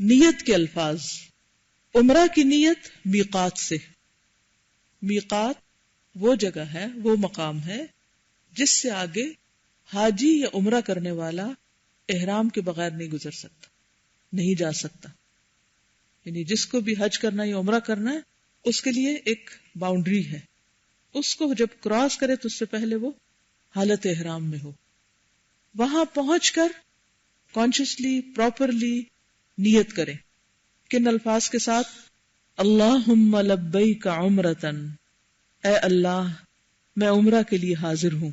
نیت کے الفاظ. عمرہ کی نیت میقات سے. میقات وہ جگہ ہے، وہ مقام ہے جس سے آگے حاجی یا عمرہ کرنے والا احرام کے بغیر نہیں گزر سکتا، نہیں جا سکتا. یعنی جس کو بھی حج کرنا یا عمرہ کرنا ہے اس کے لیے ایک باؤنڈری ہے، اس کو جب کراس کرے تو اس سے پہلے وہ حالت احرام میں ہو. وہاں پہنچ کر کانشیسلی پراپرلی نیت کرے. کن الفاظ کے ساتھ؟ اللہم لبیک عمرتن، اے اللہ میں عمرہ کے لیے حاضر ہوں.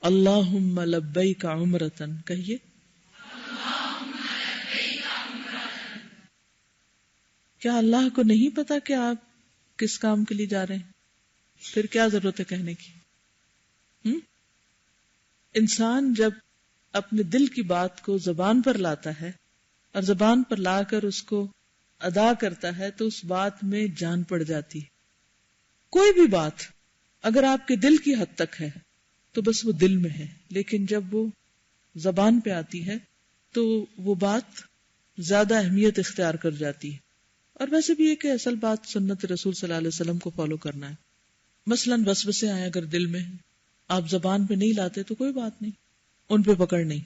اللہم لبیک عمرتن کہیے. کیا اللہ کو نہیں پتا کہ آپ کس کام کے لیے جا رہے ہیں؟ پھر کیا ضرورت ہے کہنے کی؟ انسان جب اپنے دل کی بات کو زبان پر لاتا ہے اور زبان پر لا کر اس کو ادا کرتا ہے تو اس بات میں جان پڑ جاتی ہے. کوئی بھی بات اگر آپ کے دل کی حد تک ہے تو بس وہ دل میں ہے، لیکن جب وہ زبان پہ آتی ہے تو وہ بات زیادہ اہمیت اختیار کر جاتی ہے. اور ویسے بھی یہ کہ اصل بات سنت رسول صلی اللہ علیہ وسلم کو فالو کرنا ہے. مثلاً وسوسے آئے اگر دل میں آپ زبان پہ نہیں لاتے تو کوئی بات نہیں، ان پہ پکڑ نہیں.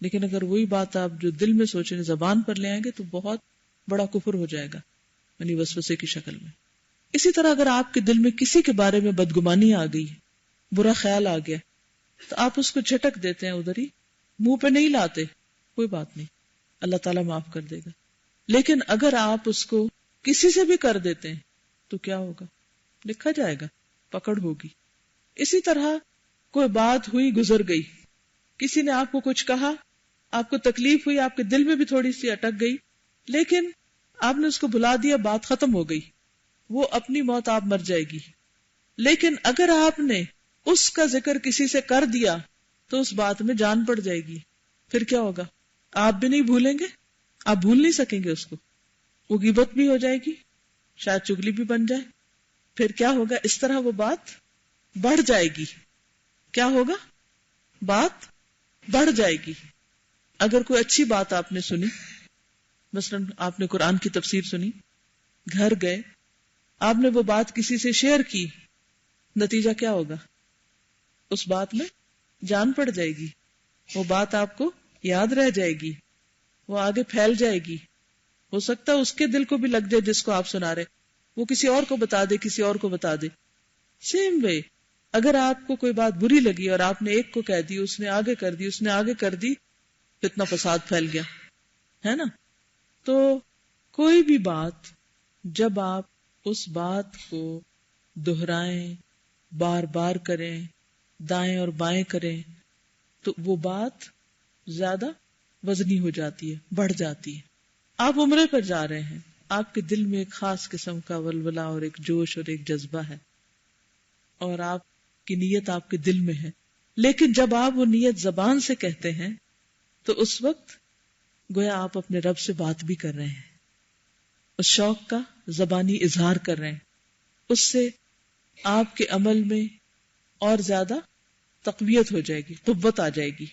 لیکن اگر وہی بات آپ جو دل میں سوچیں زبان پر لے آئیں گے تو بہت بڑا کفر ہو جائے گا، یعنی وسوسے کی شکل میں. اسی طرح اگر آپ کے دل میں کسی کے بارے میں بدگمانی آ گئی، برا خیال آ گیا، تو آپ اس کو جھٹک دیتے ہیں ادھر ہی، منہ پہ نہیں لاتے، کوئی بات نہیں، اللہ تعالیٰ معاف کر دے گا. لیکن اگر آپ اس کو کسی سے بھی کر دیتے ہیں تو کیا ہوگا؟ لکھا جائے گا، پکڑ ہوگی. اسی طرح کوئی بات ہوئی گزر گئی، کسی نے آپ کو کچھ کہا، آپ کو تکلیف ہوئی، آپ کے دل میں بھی تھوڑی سی اٹک گئی، لیکن آپ نے اس کو بھلا دیا، بات ختم ہو گئی، وہ اپنی موت آپ مر جائے گی. لیکن اگر آپ نے اس کا ذکر کسی سے کر دیا تو اس بات میں جان پڑ جائے گی. پھر کیا ہوگا؟ آپ بھی نہیں بھولیں گے، آپ بھول نہیں سکیں گے اس کو، وہ غیبت بھی ہو جائے گی، شاید چگلی بھی بن جائے. پھر کیا ہوگا؟ اس طرح وہ بات بڑھ جائے گی. کیا ہوگا؟ بات بڑھ جائے گی. اگر کوئی اچھی بات آپ نے سنی، مثلا آپ نے قرآن کی تفسیر سنی، گھر گئے، آپ نے وہ بات کسی سے شیئر کی، نتیجہ کیا ہوگا؟ اس بات میں جان پڑ جائے گی، وہ بات آپ کو یاد رہ جائے گی، وہ آگے پھیل جائے گی. ہو سکتا ہے اس کے دل کو بھی لگ جائے جس کو آپ سنا رہے، وہ کسی اور کو بتا دے، کسی اور کو بتا دے. سیم وے اگر آپ کو کوئی بات بری لگی اور آپ نے ایک کو کہہ دی، اس نے آگے کر دی، اس نے آگے کر دی، فتنہ فساد پھیل گیا، ہے نا؟ تو کوئی بھی بات جب آپ اس بات کو دہرائیں، بار بار کریں، دائیں اور بائیں کریں، تو وہ بات زیادہ وزنی ہو جاتی ہے، بڑھ جاتی ہے. آپ عمرے پر جا رہے ہیں، آپ کے دل میں ایک خاص قسم کا ولولہ اور ایک جوش اور ایک جذبہ ہے، اور آپ کی نیت آپ کے دل میں ہے. لیکن جب آپ وہ نیت زبان سے کہتے ہیں تو اس وقت گویا آپ اپنے رب سے بات بھی کر رہے ہیں، اس شوق کا زبانی اظہار کر رہے ہیں. اس سے آپ کے عمل میں اور زیادہ تقویت ہو جائے گی، قوت آ جائے گی.